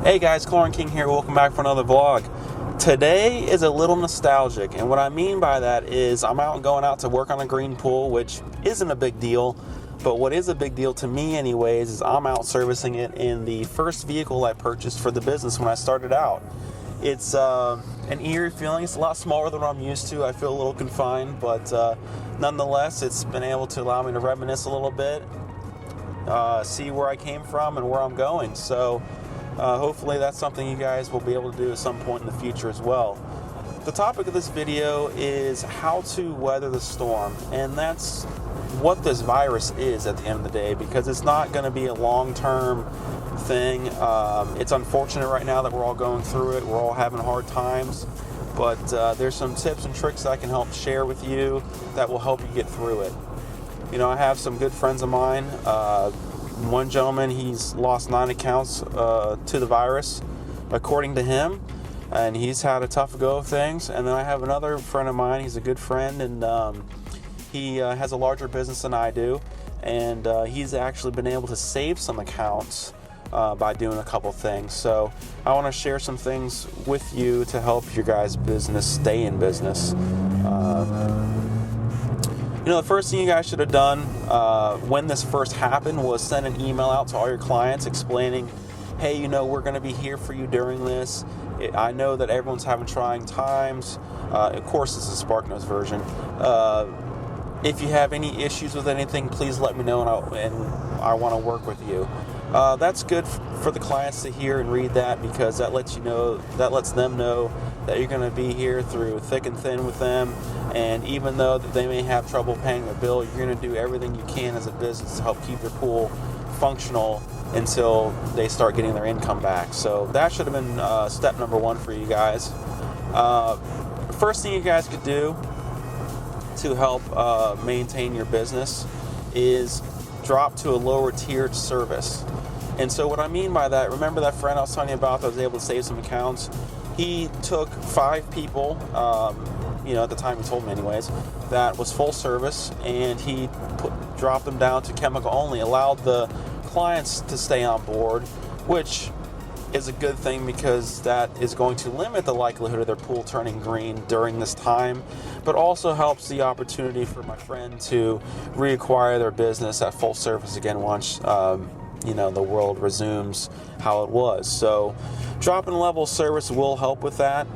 Hey guys, Chlorine King here. Welcome back for another vlog. Today is a little nostalgic, and what I mean by that is I'm going out to work on a green pool, which isn't a big deal, but what is a big deal to me anyways is I'm out servicing it in the first vehicle I purchased for the business when I started out. It's an eerie feeling. It's a lot smaller than what I'm used to. I feel a little confined, but nonetheless, it's been able to allow me to reminisce a little bit, see where I came from and where I'm going. So hopefully that's something you guys will be able to do at some point in the future as well. The topic of this video is how to weather the storm, and that's what this virus is at the end of the day, because it's not going to be a long-term thing. It's unfortunate right now that we're all going through it. We're all having hard times, but there's some tips and tricks that I can help share with you that will help you get through it. You know, I have some good friends of mine. One gentleman, he's lost 9 accounts to the virus, according to him, and he's had a tough go of things. And then I have another friend of mine. He's a good friend, and he has a larger business than I do, and he's actually been able to save some accounts by doing a couple things. So I want to share some things with you to help your guys' business stay in business. You know, the first thing you guys should have done when this first happened was send an email out to all your clients explaining, hey, you know, we're going to be here for you during this. I know that everyone's having trying times. Of course, this is a SparkNotes version. If you have any issues with anything, please let me know, and I want to work with you. That's good for the clients to hear and read that, because that lets them know that you're going to be here through thick and thin with them. And even though that they may have trouble paying their bill, you're going to do everything you can as a business to help keep their pool functional until they start getting their income back. So that should have been step number one for you guys. First thing you guys could do to help maintain your business is drop to a lower tiered service. And so what I mean by that, remember that friend I was telling you about that was able to save some accounts? He took 5 people, at the time he told me anyways, that was full service, and he dropped them down to chemical only, allowed the clients to stay on board, which is a good thing because that is going to limit the likelihood of their pool turning green during this time, but also helps the opportunity for my friend to reacquire their business at full service again once the world resumes how it was. So dropping a level of service will help with that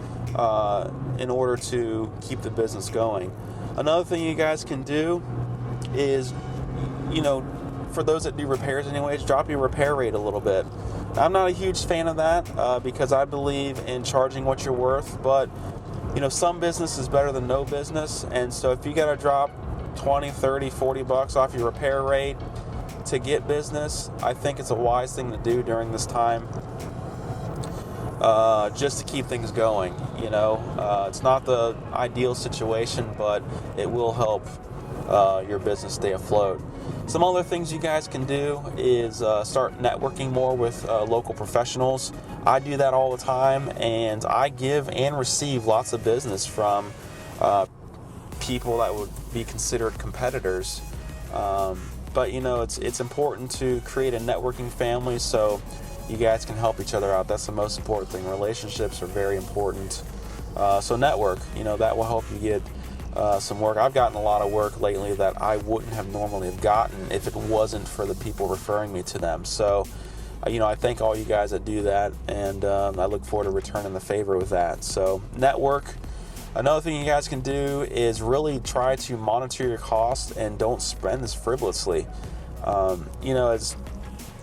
in order to keep the business going. Another thing you guys can do is, for those that do repairs anyways, drop your repair rate a little bit. I'm not a huge fan of that because I believe in charging what you're worth, but some business is better than no business, and so if you got to drop 20, 30, 40 bucks off your repair rate to get business, I think it's a wise thing to do during this time, just to keep things going. It's not the ideal situation, but it will help your business stay afloat. Some other things you guys can do is start networking more with local professionals. I do that all the time, and I give and receive lots of business from people that would be considered competitors. But it's important to create a networking family so you guys can help each other out. That's the most important thing. Relationships are very important. So network, that will help you get some work. I've gotten a lot of work lately that I wouldn't have normally have gotten if it wasn't for the people referring me to them. So, I thank all you guys that do that, and I look forward to returning the favor with that. So, network. Another thing you guys can do is really try to monitor your costs and don't spend this frivolously. As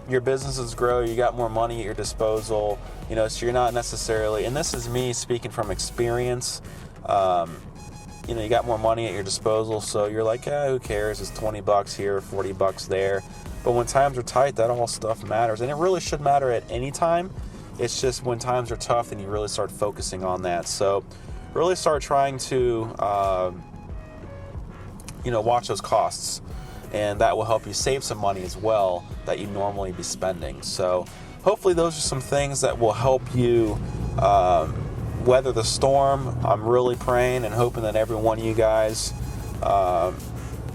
your businesses grow, you got more money at your disposal, so you're not necessarily, and this is me speaking from experience, you got more money at your disposal, so you're like, who cares? It's 20 bucks here, 40 bucks there. But when times are tight, that all stuff matters. And it really should matter at any time. It's just when times are tough, then you really start focusing on that. So really start trying to, watch those costs. And that will help you save some money as well that you normally be spending. So hopefully those are some things that will help you weather the storm. I'm really praying and hoping that every one of you guys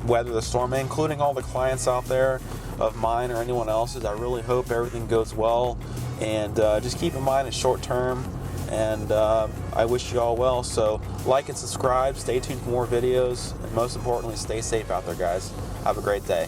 weather the storm, including all the clients out there of mine or anyone else's. I really hope everything goes well And just keep in mind it's short term, and I wish you all well. So like and subscribe, stay tuned for more videos, and most importantly, stay safe out there, guys. Have a great day.